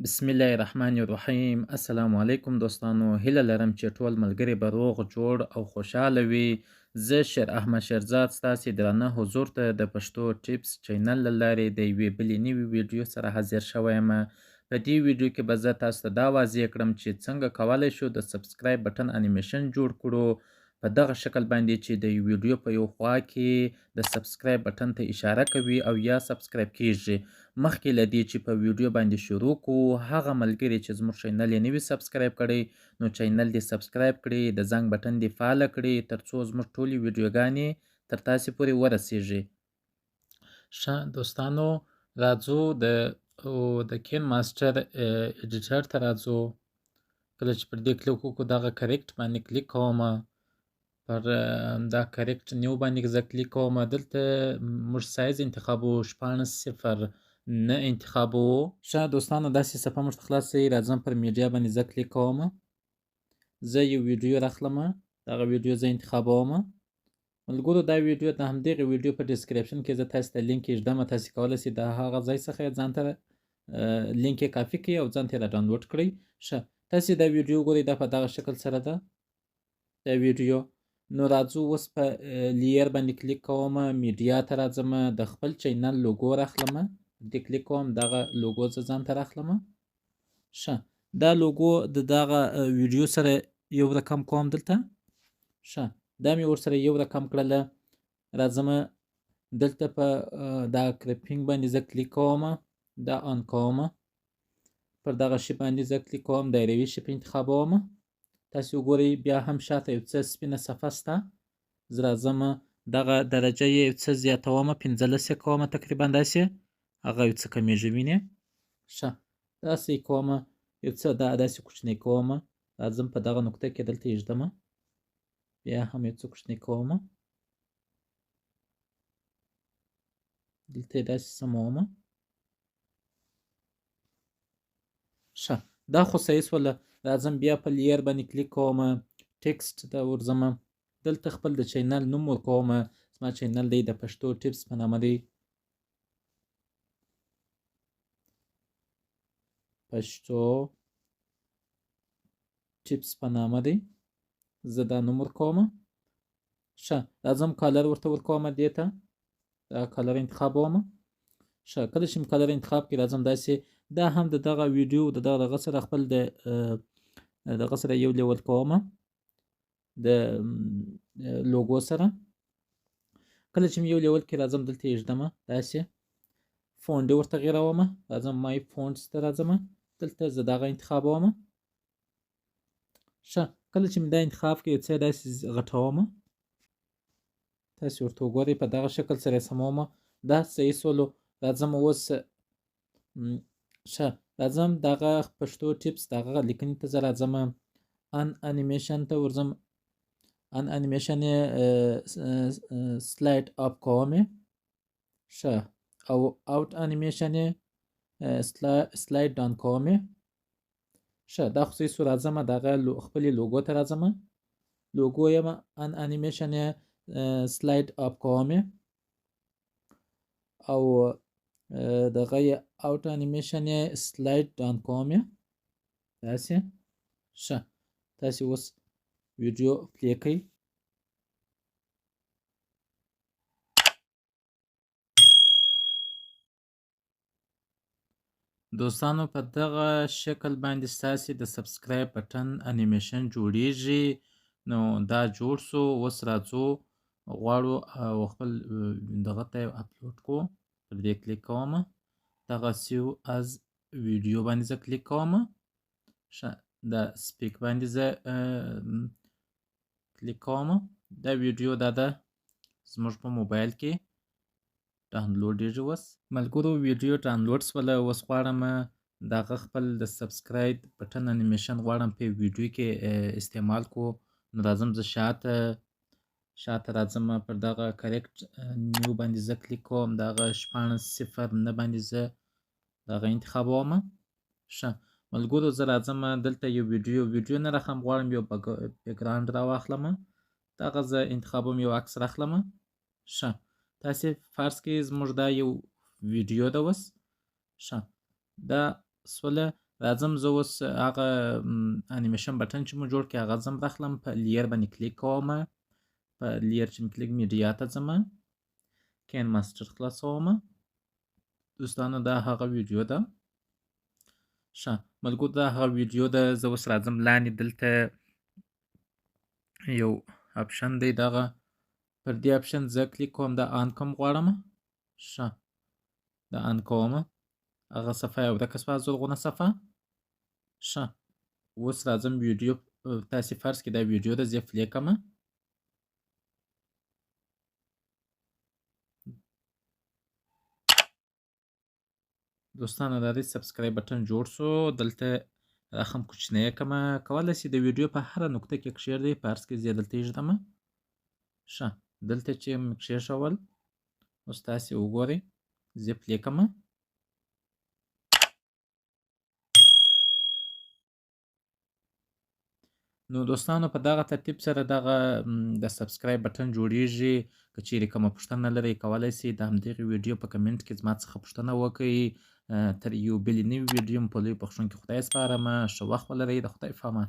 بسم الله الرحمن الرحیم. السلام علیکم دوستانو. هیله لرم چې ټول ملګري به روغ جوړ او خوشحاله وي. زه شیر احمد شیرزاد ستاسې درانه حضور ته د پښتو ټیپس چینل له لارې د یوې بلې نوې ویډیو سره حاضر شوی یم. په دې ویډیو کې به زه تاسو ته دا واضح کړم چې څنګه کولی شو د سبسکرایب بټن انیمیشن جوړ کړو په دغه شکل باندې چې د ویډیو په یو خوا کې د سبسکرایب بټن ته اشاره کوي او یا سبسکرایب کیږي. مخکې له دې چې په ویډیو باندې شروع کوو، هغه ملګري چې زموږ چینل یې نه وي سبسکرایب کړی نو چینل دې سبسکرایب کړي، د زنګ بټن دې فعاله کړي ترڅو زموږ ټولې ویډیوګانې تر تاسې پورې ورسیږي. ښه دوستانو، راځو د کین ماسټر ایډیټر ته راځو. کله چې پر دې کلیک وکړو دغه کریکټ باندې کلیک کوم، پر دا کریکټ نیو باندې زه کلیک کوم. دلته موږ سایز انتخابوو 16:0 انتخابوو. ښه دوستانو، داسې صفحه موږ ته خلاصوي. راځم پر میډیا باندې زه کلیک کوم. زه یو ویډیو راخلم، دغه ویډیو زه انتخابوم. ملګرو، دا ویډیو د همدغې ویډیو په ډسکریپشن کې زه تاسو ته لینک ایږدم. تاسې کولی شئ د هغه ځای څخه یې ځان ته لینک یې کاپي کړئ او ځان ته یې را ډاونلوډ کړئ. ښه، تاسې دا ویډیو ګورئ، دا په دغه شکل سره ده دا ویډیو. نو راځو اوس په لیر باندې کلیک کوم، میډیا ته راځم، د خپل چینل لوګو راخلم، دې کلیک کوم، دغه لوګو زه ځان ته راخلم. ښه، دا لوګو د دغه ویډیو سره یو رقم کوم دلته. ښه، دا مې ورسره یو رقم کړله. راځم دلته په دا کریپینګ باندې زه کلیک کوم، دا آن کوم. پر دغه شي باندې زه کلیک کوم، دایروي شیپ انتخابوم. تاسې وګورئ بیا هم شاته یو څه سپینه صفحه سته. زه راځم دغه درجه یې یو څه زیاتوم، 15 یې کوم تقریبا داسې، هغه یو څه کمیږي وینې. ښه، داسې کوم، یو څه داسې کوچنی کوم. راځم په دغه نقطه کې دلته ایږدم، بیا هم یو څه کوچنی کوم، دلته یې داسې سموم. ښه، دا خو صحیح شوله. راځم بیا په لیر باندې کلیک کوم، ټکسټ ته ورځم، دلته خپل د چینل نوم ورکوم. زما چینل دی د پښتو ټیپس په نامه دی، پښتو ټیپس په نامه دی، زه دا نوم ورکوم. ښه، راځم کالر ورته ورکوم، دې ته دا کالر انتخابوم. ښه، کله چې مې کالر انتخاب کړي راځم داسې دا هم د دغه ویډیو د دغه سره خپل د دغه سره یو لیول کوم، د لوګو سره. کله چې مې یو لیول کې راځم دلته ایږدم، داسې فونټ ورته غیروم. راځم مای فونټس ته راځم، دلته زه دغه انتخابوم. ښه، کله چې مې دا انتخاب کړي یو څه داسې غټوم، تاسې ورته وګورئ په دغه شکل سره یې سموم. دا صحیح سولو. راځم اوس ښه، راځم دغه پښتو ټیپس دغه لیکنې ته زه راځم، ان انیمیشن ته ورځم. ان انیمیشن یې سلایډ اپ کوم. ښه، او اوټ انیمیشن یې سلایډ ډاون کوم. ښه، دا خو صحیح سو. راځم دغه خپلې لوګو ته راځم، لوګو یم ان انیمیشن یې سلایډ اپ کوم، او دغه یې اوټ انیمیشن یې سلایډ ډاون کوم، داسې. ښه، تاسې اوس ویډیو پلی کړئ. دوستانو، په دغه شکل باندې ستاسې د سبسکرایب بټن انیمیشن جوړیږي. نو دا جوړ سو. اوس راځو غواړو او خپل دغه ته اپلوډ کړو، پر دې کلیک کوم، دغه سیو از ویډیو باندې زه کلیک کوم. ښه، دا سپیک باندې زه کلیک کوم. دا ویډیو دا ده زموږ په موبایل کې ډاونلوډیږي. اوس ملګرو ویډیو ډاونلوډ شوله. اوس غواړم دغه خپل د سبسکرایب بټن انیمیشن غواړم په ویډیو کې استعمال کو. نو راځم زه شاته راځم، پر دغه کریکټ نیو باندې زه کلیک کوم، دغه 16:0 باندې زه دغه انتخابوم. ښه ملګرو، زه راځم دلته یو ویډیو نه راخلم، غواړم یو بیکګراوند راواخلم، دغه زه انتخابوم، یو عکس راخلم. ښه، تاسې فرض کړئ زموږ دا یو ویډیو ده اوس. ښه، دا سوله. راځم زه اوس هغه انیمیشن بټن چې مو جوړ کړی هغه ځم راخلم، په لیر باندې کلیک کومه، په لیر چې مې کلیک میډیا ته ځمه، کین ماسټر خلاصومه. دوستانو دا هغه ویډیو ده. ښه ملګرو دا هغه ویډیو ده. زه اوس راځم لاندې دلته یو اپشن دی دغه، پر دې اپشن زه کلیک کوم، دا آن کوم غواړمه. ښه دا آن کومه، هغه صفحه یې ورکه شوه، زرغونه صفحه. ښه اوس راځم ویډیو، تاسې فرض کړئ دا ویډیو ده، زه یې پلی کړمه. دوستانو دا دی سبسکرایب بټن جوړ شو، دلته رقم کوچنی کړمه. کولی شئ د ویډیو په هره نقطه کې کښېږدئ، فرض کړئ زه یې دلته ایږدمه. ښه دلته چې مې کښېښول، اوس تاسې وګورئ، زه یې پلی کړمه. نو دوستانو په دغه ترتیب سره دغه د سبسکرایب بټن جوړیږي. که چیرې کومه پوښتنه لرئ کولی شئ د همدغې ویډیو په کمنټ کې زما څخه پوښتنه وکړئ. تر یو بلې نوې ویډیو په لوی بخښونکي خدای سپارمه. ښه وخت ولرئ. د خدای په امان.